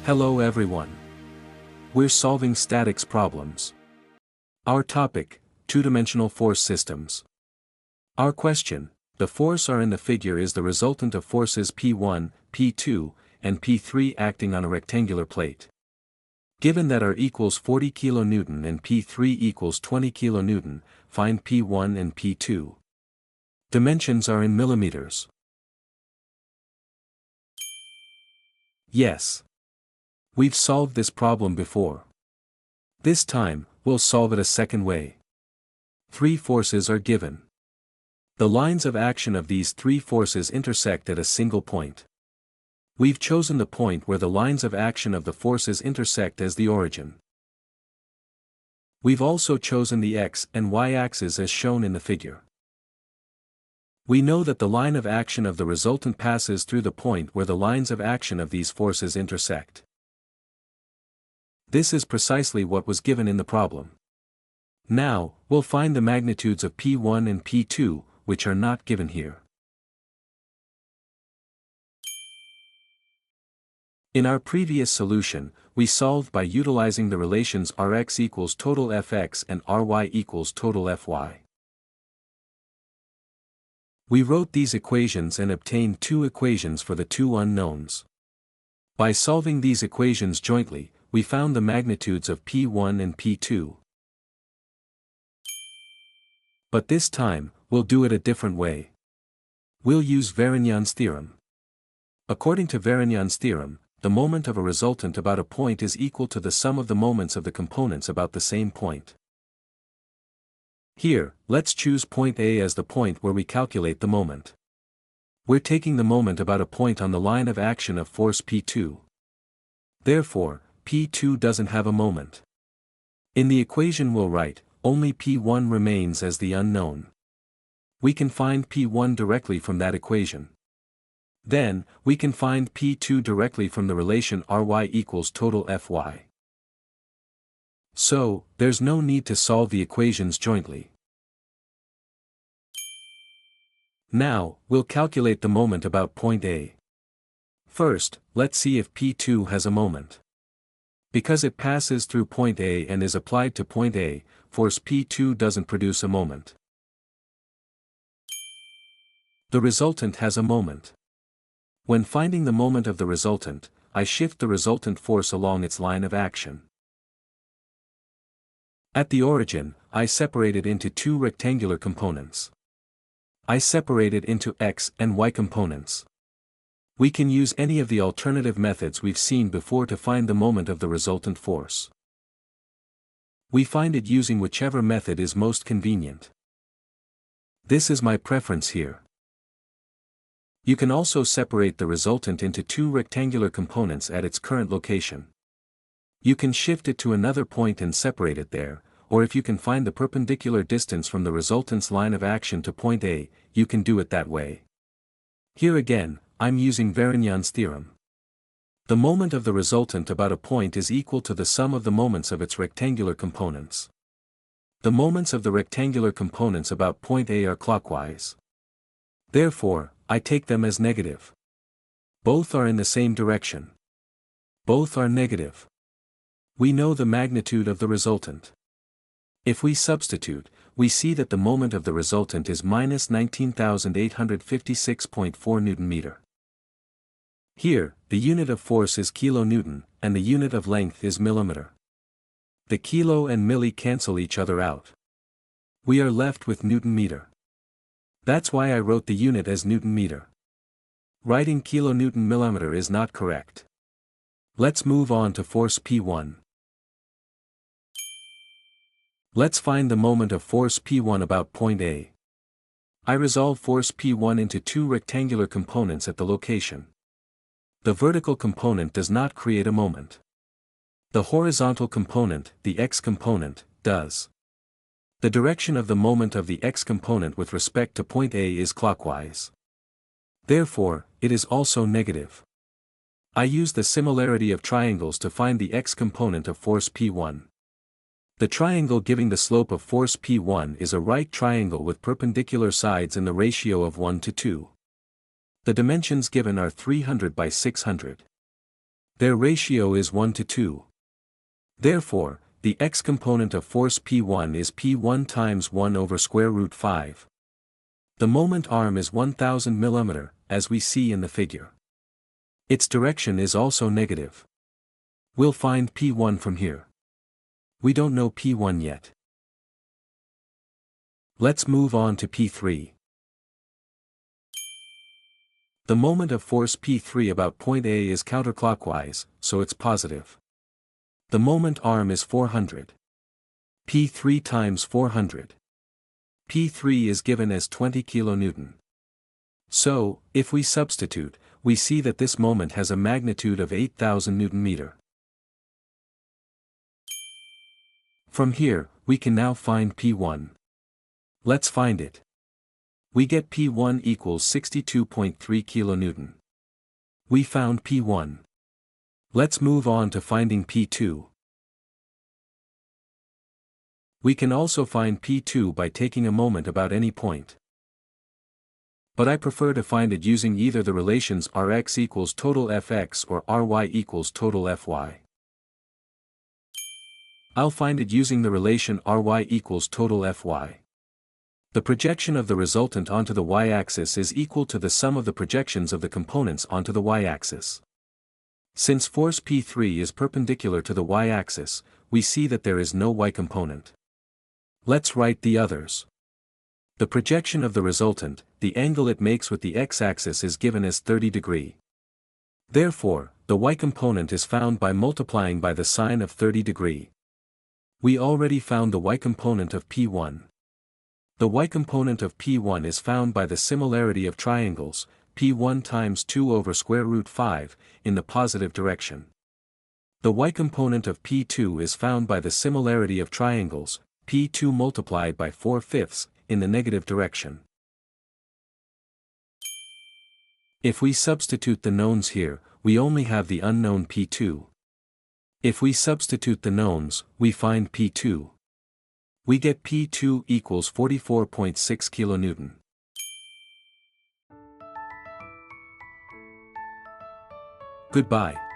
Hello everyone. We're solving statics problems. Our topic, two-dimensional force systems. Our question, the force R in the figure is the resultant of forces P1, P2, and P3 acting on a rectangular plate. Given that R equals 40 kN and P3 equals 20 kN, find P1 and P2. Dimensions are in millimeters. Yes. We've solved this problem before. This time, we'll solve it a second way. Three forces are given. The lines of action of these three forces intersect at a single point. We've chosen the point where the lines of action of the forces intersect as the origin. We've also chosen the x and y axes as shown in the figure. We know that the line of action of the resultant passes through the point where the lines of action of these forces intersect. This is precisely what was given in the problem. Now, we'll find the magnitudes of P1 and P2, which are not given here. In our previous solution, we solved by utilizing the relations Rx equals total Fx and Ry equals total Fy. We wrote these equations and obtained two equations for the two unknowns. By solving these equations jointly, we found the magnitudes of P1 and P2. But this time, we'll do it a different way. We'll use Varignon's theorem. According to Varignon's theorem, the moment of a resultant about a point is equal to the sum of the moments of the components about the same point. Here, let's choose point A as the point where we calculate the moment. We're taking the moment about a point on the line of action of force P2. Therefore, P2 doesn't have a moment. In the equation we'll write, only P1 remains as the unknown. We can find P1 directly from that equation. Then, we can find P2 directly from the relation Ry equals total Fy. So, there's no need to solve the equations jointly. Now, we'll calculate the moment about point A. First, let's see if P2 has a moment. Because it passes through point A and is applied to point A, force P2 doesn't produce a moment. The resultant has a moment. When finding the moment of the resultant, I shift the resultant force along its line of action. At the origin, I separate it into two rectangular components. I separate it into x and y components. We can use any of the alternative methods we've seen before to find the moment of the resultant force. We find it using whichever method is most convenient. This is my preference here. You can also separate the resultant into two rectangular components at its current location. You can shift it to another point and separate it there, or if you can find the perpendicular distance from the resultant's line of action to point A, you can do it that way. Here again, I'm using Varignon's theorem. The moment of the resultant about a point is equal to the sum of the moments of its rectangular components. The moments of the rectangular components about point A are clockwise. Therefore, I take them as negative. Both are in the same direction. Both are negative. We know the magnitude of the resultant. If we substitute, we see that the moment of the resultant is minus 19,856.4 Nm. Here, the unit of force is kilonewton, and the unit of length is millimeter. The kilo and milli cancel each other out. We are left with Newton meter. That's why I wrote the unit as Newton meter. Writing kilonewton millimeter is not correct. Let's move on to force P1. Let's find the moment of force P1 about point A. I resolve force P1 into two rectangular components at the location. The vertical component does not create a moment. The horizontal component, the x component, does. The direction of the moment of the x component with respect to point A is clockwise. Therefore, it is also negative. I use the similarity of triangles to find the x component of force P1. The triangle giving the slope of force P1 is a right triangle with perpendicular sides in the ratio of 1 to 2. The dimensions given are 300 by 600. Their ratio is 1 to 2. Therefore, the x component of force P1 is P1 times 1 over square root 5. The moment arm is 1000 mm, as we see in the figure. Its direction is also negative. We'll find P1 from here. We don't know P1 yet. Let's move on to P3. The moment of force P3 about point A is counterclockwise, so it's positive. The moment arm is 400. P3 times 400. P3 is given as 20 kN. So, if we substitute, we see that this moment has a magnitude of 8000 Nm. From here, we can now find P1. Let's find it. We get P1 equals 62.3 kN. We found P1. Let's move on to finding P2. We can also find P2 by taking a moment about any point. But I prefer to find it using either the relations Rx equals total Fx or Ry equals total Fy. I'll find it using the relation Ry equals total Fy. The projection of the resultant onto the y-axis is equal to the sum of the projections of the components onto the y-axis. Since force P3 is perpendicular to the y-axis, we see that there is no y-component. Let's write the others. The projection of the resultant, the angle it makes with the x-axis is given as 30 degrees. Therefore, the y-component is found by multiplying by the sine of 30 degrees. We already found the y-component of P1. The y-component of P1 is found by the similarity of triangles, P1 times 2 over square root 5, in the positive direction. The y-component of P2 is found by the similarity of triangles, P2 multiplied by 4/5, in the negative direction. If we substitute the knowns here, we only have the unknown P2. If we substitute the knowns, we find P2. We get P2 equals 44.6 kN. Goodbye.